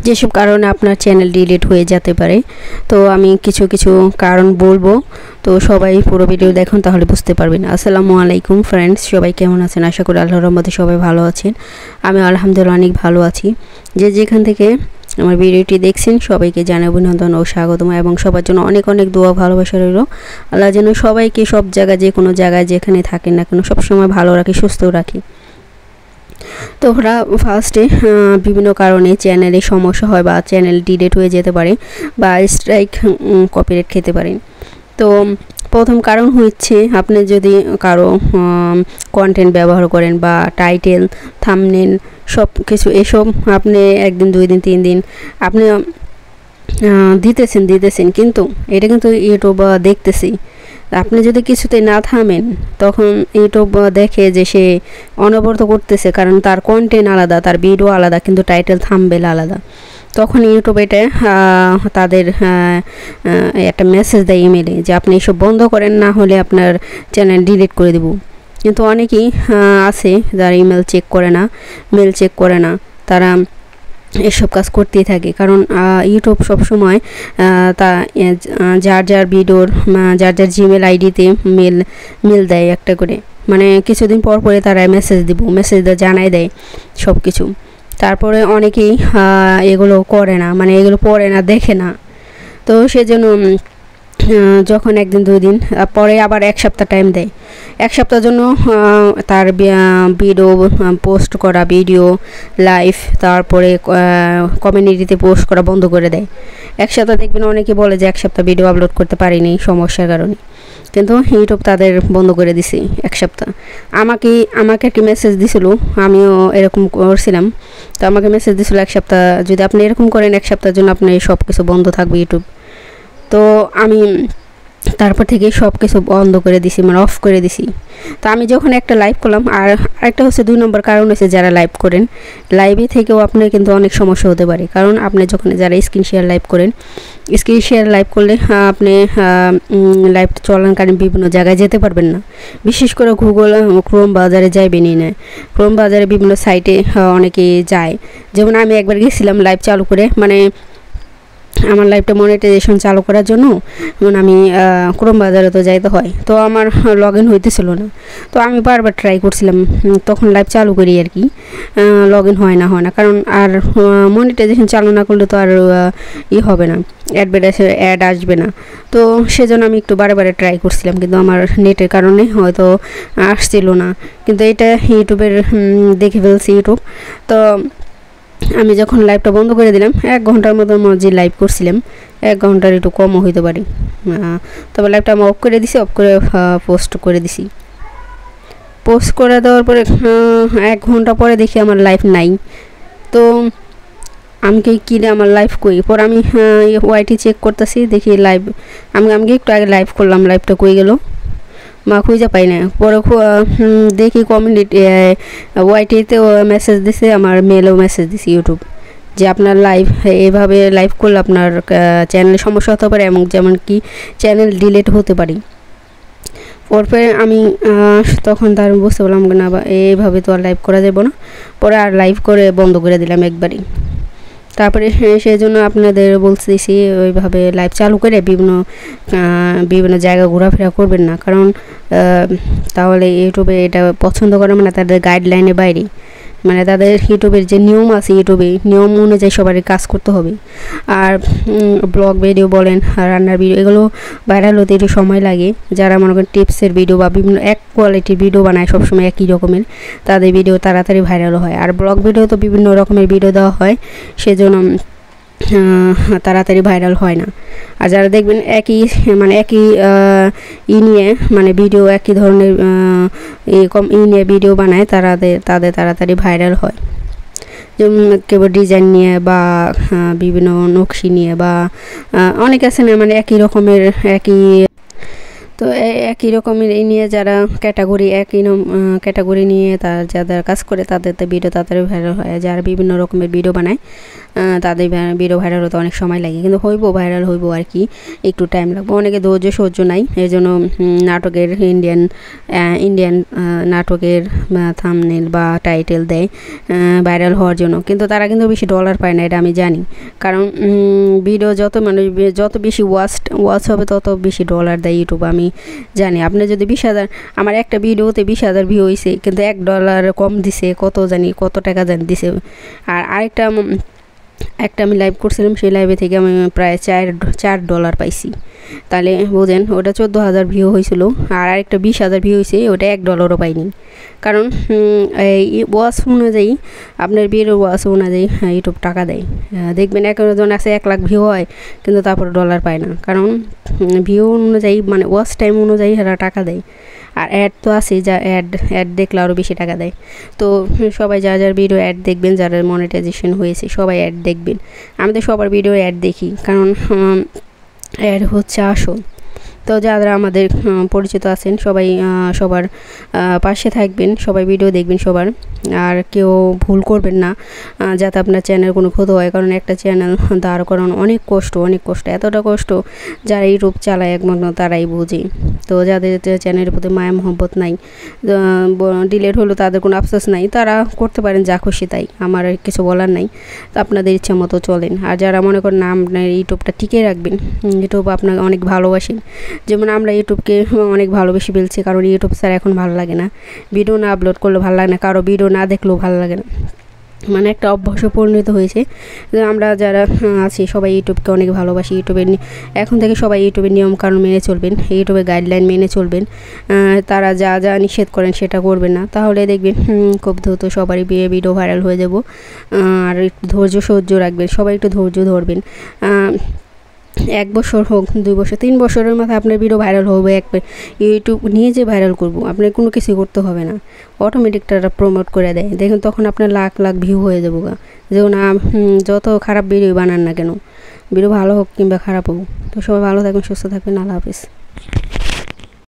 যেসব কারণে আপনার চ্যানেল ডিলিট হয়ে যেতে পারে। তো আমি কিছু কিছু কারণ বলবো, তো সবাই পুরো ভিডিও দেখুন, তাহলে বুঝতে পারবেন। আসসালামু আলাইকুম ফ্রেন্ডস, সবাই কেমন আছেন? আশা করি আল্লাহর রহমতে সবাই ভালো আছেন। আমি আলহামদুলিল্লাহ অনেক ভালো আছি। যে যেখান থেকে আমার ভিডিওটি দেখছেন সবাইকে জানাই অভিনন্দন ও স্বাগতম, এবং সবার জন্য অনেক অনেক দোয়া ভালোবাসা রইল। আল্লাহ যেন সবাইকে সব জায়গায়, যে কোনো জায়গায় যেখানে থাকেন না কেন, সবসময় ভালো রাখি, সুস্থ রাখি। তো ওরা ফার্স্টে বিভিন্ন কারণে চ্যানেলে সমস্যা হয় বা চ্যানেল ডিলিট হয়ে যেতে পারে বা স্ট্রাইক কপিরাইট খেতে পারেন। তো প্রথম কারণ হচ্ছে, আপনি যদি কারো কন্টেন্ট ব্যবহার করেন বা টাইটেল, থাম্বনেল সব কিছু এসব আপনি একদিন, 2 দিন, 3 দিন আপনি দিতেছেন, কিন্তু এটা কিন্তু ইউটিউব দেখতেছি। আপনি যদি কিছুতে না থামেন, তখন ইউটিউব দেখে যে সে অনবরত করতেছে, কারণ তার কন্টেন্ট আলাদা, তার ভিডিও আলাদা, কিন্তু টাইটেল থাম্বনেল আলাদা। তখন ইউটিউব এটা তাদের একটা মেসেজ দেয় ইমেলে যে আপনি এসব বন্ধ করেন, না হলে আপনার চ্যানেল ডিলিট করে দেব। কিন্তু অনেকেই আছে যারা ইমেল চেক করে না, মেল চেক করে না, তারা এসব কাজ করতেই থাকে। কারণ ইউটিউব সবসময় তা যার যার ভিডিওর, যার যার জিমেল আইডিতে মেল দেয় একটা করে, মানে কিছুদিন পর পরে তারা মেসেজ জানাই দেয় সব কিছু। তারপরে অনেকেই এগুলো করে না, মানে এগুলো পড়ে না, দেখে না। তো সেজন্য যখন একদিন, 2 দিন পরে আবার 1 সপ্তাহ টাইম দেয়, 1 সপ্তাহের জন্য তার ভিডিও পোস্ট করা, ভিডিও লাইভ, তারপরে কমিউনিটিতে পোস্ট করা বন্ধ করে দেয়। 1 সপ্তাহ দেখবেন অনেকে বলে যে 1 সপ্তাহ ভিডিও আপলোড করতে পারিনি সমস্যার কারণে, কিন্তু ইউটিউব তাদের বন্ধ করে দিছে 1 সপ্তাহ। আমাকে একটি মেসেজ দিছিল, আমিও এরকম করছিলাম। তো আমাকে মেসেজ দিছিল 1 সপ্তাহ যদি আপনি এরকম করেন, 1 সপ্তাহের জন্য আপনি সব কিছু বন্ধ থাকবে ইউটিউব। তো আমি তারপর থেকে সব কিছু বন্ধ করে দিছি, মানে অফ করে দিছি। তো আমি যখন একটা লাইভ করলাম, আর আরেকটা হচ্ছে 2 নম্বর কারণ হচ্ছে, যারা লাইভ করেন, লাইভে থেকেও আপনার কিন্তু অনেক সমস্যা হতে পারে। কারণ আপনি যখন যারা স্ক্রিন শেয়ার লাইভ করেন, স্ক্রিন শেয়ার লাইভ করলে আপনি লাইভ চলাকালীন বিভিন্ন জায়গায় যেতে পারবেন না। বিশেষ করে গুগল, ক্রোম বাজারে যাইবেনই না। ক্রোম বাজারে বিভিন্ন সাইটে অনেকে যায়। যেমন আমি একবার গেছিলাম লাইভ চালু করে, মানে আমার লাইভটা মনিটাইজেশন চালু করার জন্য, মানে আমি ক্রোম বাজারে তো যাইতে হয়, তো আমার লগ ইন হইতেছিল না। তো আমি বারবার ট্রাই করছিলাম, তখন লাইভ চালু করি আর কি, লগ ইন হয় না, কারণ আর মনিটাইজেশন চালু না করলে তো আর হবে না, অ্যাড আসবে না। তো সেজন্য আমি একটু বারে ট্রাই করছিলাম, কিন্তু আমার নেটের কারণে হয়তো আসছিল না। কিন্তু এটা ইউটিউবের দেখে ফেলছি ইউটিউব। তো আমি যখন লাইভটা বন্ধ করে দিলাম, 1 ঘন্টার মতো যে লাইভ করছিলাম, 1 ঘন্টার একটু কমও হইতে পারে। তবে লাইভটা আমি অফ করে দিছি, অফ করে পোস্ট করে দিছি। পোস্ট করে দেওয়ার পরে 1 ঘন্টা পরে দেখি আমার লাইভ নাই। তো আমি কিনে আমার লাইভ কই, পর আমি ওয়াইটি চেক করতেছি, দেখি লাইভ আমি একটু আগে লাইভ করলাম, লাইভটা কই গেল মা খুঁজে পাই না। পরে দেখি কমিউনিটি ওয়াইটিতে মেসেজ দিছে, আমার মেলেও মেসেজ দিছে ইউটিউব, যে আপনার লাইভ এইভাবে লাইভ করলে আপনার চ্যানেলে সমস্যা হতে পারে, এবং যেমন কি চ্যানেল ডিলিট হতে পারে। পরে আমি তখন তার বুঝতে পারলাম না, এইভাবে তো আর লাইভ করা যাবে না। পরে আর লাইভ করে বন্ধ করে দিলাম একবারই। তারপরে সেই জন্য আপনাদের বলতেছি, ওইভাবে লাইভ চালু করে বিভিন্ন জায়গা ঘোরাফেরা করবেন না, কারণ তাহলে ইউটিউবে এটা পছন্দ করে, মানে তাদের গাইডলাইনের বাইরে, মানে তাদের ইউটিউবের যে নিয়ম আছে, ইউটিউবে নিয়ম অনুযায়ী সবারই কাজ করতে হবে। আর ব্লগ ভিডিও বলেন, রান্নার ভিডিও, এগুলো ভাইরাল হতে একটু সময় লাগে। যারা মনে করেন টিপসের ভিডিও বা বিভিন্ন এক কোয়ালিটির ভিডিও বানায়, সবসময় একই রকমের, তাদের ভিডিও তাড়াতাড়ি ভাইরাল হয়। আর ব্লগ ভিডিও তো বিভিন্ন রকমের ভিডিও দেওয়া হয়, সেজন্য তাড়াতাড়ি ভাইরাল হয় না। আর যারা দেখবেন একই নিয়ে, মানে ভিডিও একই ধরনের নিয়ে ভিডিও বানায়, তাদের তাড়াতাড়ি ভাইরাল হয়। যেমন কেবল ডিজাইন নিয়ে বা বিভিন্ন নকশি নিয়ে, বা অনেক আছে না, মানে একই রকমের একই। তো তো একই রকমের এই নিয়ে যারা ক্যাটাগরি একই ক্যাটাগরি নিয়ে যাদের কাজ করে তাদের তো ভিডিও তাড়াতাড়ি ভাইরাল হয়। যারা বিভিন্ন রকমের ভিডিও বানায় তাদের ভিডিও ভাইরাল হতে অনেক সময় লাগে, কিন্তু হইব ভাইরাল হইব আর কি, একটু টাইম লাগবে। অনেকে ধৈর্য সহ্য নাই, এই জন্য নাটকের ইন্ডিয়ান নাটকের থাম্বনেল বা টাইটেল দেয় ভাইরাল হওয়ার জন্য, কিন্তু তারা কিন্তু বেশি ডলার পায় না, এটা আমি জানি। কারণ ভিডিও যত বেশি ওয়াচ হবে তত বেশি ডলার দেয় ইউটিউব, আমি জানি। আপনি যদি 20,000, আমার একটা ভিডিওতে 20,000 ভিউ হয়েছে, কিন্তু $1 কম দিছে, কত টাকা জানি দিছে। আর আরেকটা আমি লাইভ করছিলাম, সেই লাইভে থেকে আমি প্রায় $4 পাইছি। তাহলে বোঝেন, ওটা 14,000 ভিউ হয়েছিল, আর আরেকটা 20,000 ভিউ হয়েছে, ওটা $1 পাইনি। কারণ এই ওয়াচ অনুযায়ী, আপনার ভিডিওর ওয়াচ অনুযায়ী ইউটিউব টাকা দেয়। দেখবেন একজন আছে 1 লাখ ভিউ হয়, কিন্তু তারপর ডলার পায় না, কারণ ভিউ অনুযায়ী মানে ওয়াচ টাইম অনুযায়ী এরা টাকা দেয়। আর অ্যাড তো আছে, যা অ্যাড দেখলে আরও বেশি টাকা দেয়। তো সবাই যার ভিডিও অ্যাড দেখবেন, যারা মনিটাইজেশন হয়েছে সবাই অ্যাড দেখবেন। আমি তো সবার ভিডিও অ্যাড দেখি, কারণ অ্যাড হচ্ছে আসল। তো যারা আমাদের পরিচিত আছেন সবাই সবার পাশে থাকবেন, সবাই ভিডিও দেখবেন সবার, আর কেউ ভুল করবেন না যাতে আপনার চ্যানেল কোনো ক্ষতি হয়। কারণ একটা চ্যানেল দাঁড় করানো অনেক কষ্ট, এতটা কষ্ট যারা ইউটিউব চালায় একমাত্র তারাই বোঝে। তো যাদের চ্যানেলের প্রতি মায়া মহব্বত নাই, ডিলেট হলো, তাদের কোনো আফসোস নাই, তারা করতে পারেন যা খুশি তাই, আমার আর কিছু বলার নাই। তো আপনাদের ইচ্ছা মতো চলেন। আর যারা মনে করেন না আপনার ইউটিউবটা টিকে রাখবেন, ইউটিউব আপনাকে অনেক ভালোবাসেন, যেমন আমরা ইউটিউবকে অনেক ভালোবেসে ফেলছি, কারণ ইউটিউব স্যার এখন ভালো লাগে না, ভিডিও না আপলোড করলে ভালো লাগে না, কারো ভিডিও না দেখলেও ভালো লাগে না, মানে একটা অভ্যাসে পরিণত হয়েছে। আমরা যারা আছি সবাই ইউটিউবকে অনেক ভালোবাসি। এখন থেকে সবাই ইউটিউবের নিয়মকানুন মেনে চলবেন, ইউটিউবের গাইডলাইন মেনে চলবেন। তারা যা নিষেধ করেন সেটা করবেন না, তাহলে দেখবেন খুব দ্রুত সবারই ভিডিও ভাইরাল হয়ে যাব। আর একটু ধৈর্য সহ্য রাখবেন, সবাই একটু ধৈর্য ধরবেন। 1 বছর হোক, 2 বছর, 3 বছরের মাথায় আপনার ভিডিও ভাইরাল হবে। একবার ইউটিউব নিয়ে যে ভাইরাল করবো, আপনার কোনো কিছু করতে হবে না, অটোমেটিক তারা প্রমোট করে দেয়। দেখুন তখন আপনার লাখ ভিউ হয়ে যাবো গা। যেমন যত খারাপ ভিডিও বানান না কেন, ভিডিও ভালো হোক কিংবা খারাপ হোক। তো সবাই ভালো থাকবেন, সুস্থ থাকবেন, আল্লাহ হাফিজ।